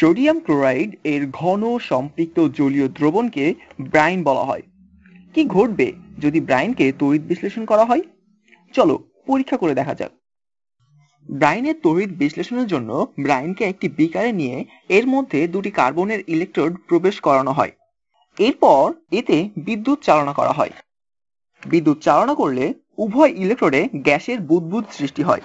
Sodium chloride এর ঘন সম্পৃক্ত জলীয় দ্রবণকে ব্রাইন বলা হয়। কি ঘটবে যদি ব্রাইনকে তড়িৎ বিশ্লেষণ করা হয়? চলো পরীক্ষা করে দেখা যাক। ব্রাইনের তড়িৎ বিশ্লেষণের জন্য ব্রাইনকে একটি বিকারে নিয়ে এর মধ্যে দুটি কার্বনের ইলেকট্রোড প্রবেশ করানো হয়। এরপর এতে বিদ্যুৎ চালনা করা হয়। বিদ্যুৎ চালনা করলে উভয় ইলেকট্রোডে গ্যাসের বুদবুদ সৃষ্টি হয়।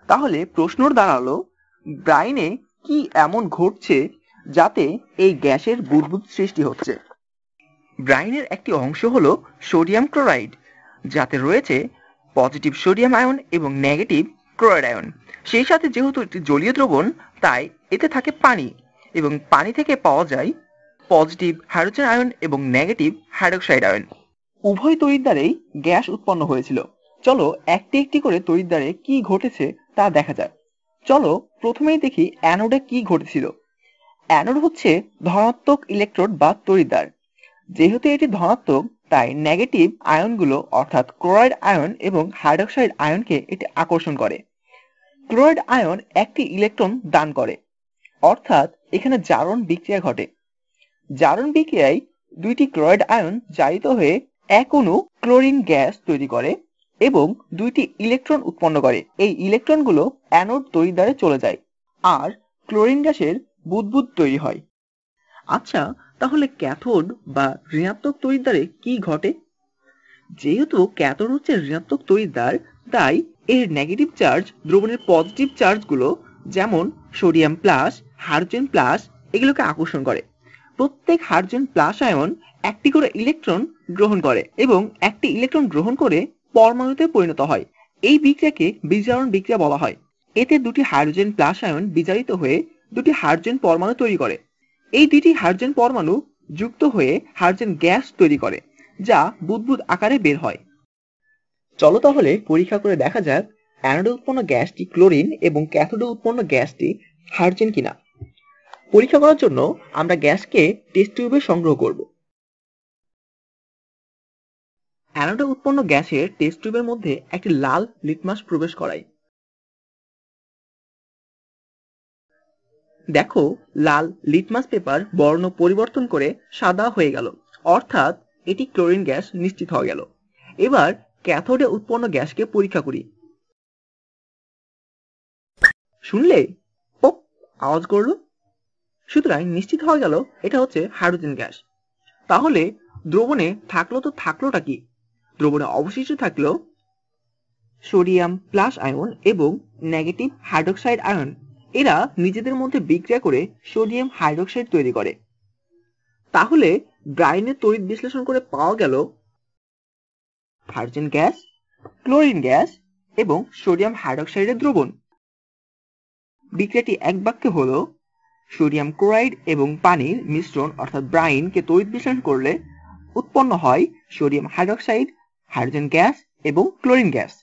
তাহলে প্রশ্ন দাঁড়ালো, ব্রাইনে কি এমন ঘটছে যাতে এই গ্যাসের বুদবুদ সৃষ্টি হচ্ছে? ব্রাইনের একটি অংশ হলো সোডিয়াম ক্লোরাইড, যাতে রয়েছে পজিটিভ সোডিয়াম আয়ন এবং নেগেটিভ ক্লোরাইড আয়ন। সেই সাথে যেহেতু একটি জলীয় দ্রবণ, তাই এতে থাকে পানি, এবং পানি থেকে পাওয়া যায় পজিটিভ হাইড্রোজেন আয়ন এবং নেগেটিভ হাইড্রোক্সাইড আয়ন। উভয় তড়িৎদ্বারেই গ্যাস উৎপন্ন হয়েছিল। চলো একটি একটি করে তড়িৎদ্বারে কি ঘটেছে তা দেখা যাক। চলো প্রথমেই দেখি অ্যানোডে কি ঘটেছিল। অ্যানোড হচ্ছে ধনাত্মক ইলেকট্রোড বা তড়িৎদ্বার। যেহেতু এটি ধনাত্মক, তাই নেগেটিভ আয়নগুলো অর্থাৎ ক্লোরাইড আয়ন এবং হাইড্রোক্সাইড আয়নকে এটি আকর্ষণ করে। ক্লোরাইড আয়ন একটি ইলেকট্রন দান করে, অর্থাৎ এখানে জারণ বিক্রিয়া ঘটে। জারণ বিক্রিয়ায় দুইটি ক্লোরাইড আয়ন জারিত হয়ে এক অণু ক্লোরিন গ্যাস তৈরি করে এবং দুইটি ইলেকট্রন উৎপন্ন করে। এই ইলেকট্রনগুলো অ্যানোড তড়িৎদ্বারে চলে যায় আর ক্লোরিন গ্যাসের বুদবুদ তৈরি হয়। আচ্ছা, তাহলে ক্যাথোড বা ঋণাত্মক তড়িৎদ্বারে কি ঘটে? যেহেতু ক্যাথোড হচ্ছে ঋণাত্মক তড়িৎদ্বার, তাই এর নেগেটিভ চার্জ দ্রবণের পজিটিভ চার্জগুলো, যেমন সোডিয়াম প্লাস, হাইড্রোজেন প্লাস, এগুলোকে আকর্ষণ করে। প্রত্যেক হাইড্রোজেন প্লাস আয়ন একটি করে ইলেকট্রন গ্রহণ করে এবং একটি ইলেকট্রন গ্রহণ করে পরমাণুতে পরিণত হয়। এই বিক্রিয়াকে বিজারণ বিক্রিয়া বলা হয়। এতে দুটি হাইড্রোজেন প্লাস আয়ন বিজারিত হয়ে দুটি হাইড্রোজেন পরমাণু তৈরি করে। এই দুটি হাইড্রোজেন পরমাণু যুক্ত হয়ে হাইড্রোজেন গ্যাস তৈরি করে, যা বুদবুদ আকারে বের হয়। চলো তাহলে পরীক্ষা করে দেখা যাক অ্যানোডে উৎপন্ন গ্যাসটি ক্লোরিন এবং ক্যাথোডে উৎপন্ন গ্যাসটি হাইড্রোজেন কিনা। পরীক্ষা করার জন্য আমরা গ্যাসকে টেস্ট টিউবে সংগ্রহ করব। অ্যানোডে উৎপন্ন গ্যাসের টেস্ট টিউবের মধ্যে একটি লাল লিটমাস প্রবেশ করাই। দেখো, লাল লিটমাস পেপার বর্ণ পরিবর্তন করে সাদা হয়ে গেল, অর্থাৎ এটি ক্লোরিন গ্যাস নিশ্চিত হয়ে গেল। এবার ক্যাথোডে উৎপন্ন গ্যাসকে পরীক্ষা করি। শুনলে পপ আওয়াজ করলো, সুতরাং নিশ্চিত হয়ে গেল এটা হচ্ছে হাইড্রোজেন গ্যাস। তাহলে দ্রবণে থাকলোটা কি? দ্রবণে অবশিষ্ট থাকলো সোডিয়াম প্লাস আয়ন এবং নেগেটিভ হাইড্রোক্সাইড আয়ন। এরা নিজেদের মধ্যে বিক্রিয়া করে সোডিয়াম হাইড্রোক্সাইড তৈরি করে। তাহলে ব্রাইনের তড়িৎ বিশ্লেষণ করে পাওয়া গেল হাইড্রোজেন গ্যাস, ক্লোরিন গ্যাস এবং সোডিয়াম হাইড্রোক্সাইডের দ্রবণ। বিক্রিয়াটি এক বাক্যে হলো, সোডিয়াম ক্লোরাইড এবং পানির মিশ্রণ অর্থাৎ ব্রাইনকে তড়িৎ বিশ্লেষণ করলে উৎপন্ন হয় সোডিয়াম হাইড্রোক্সাইড, হাইড্রোজেন গ্যাস এবং ক্লোরিন গ্যাস।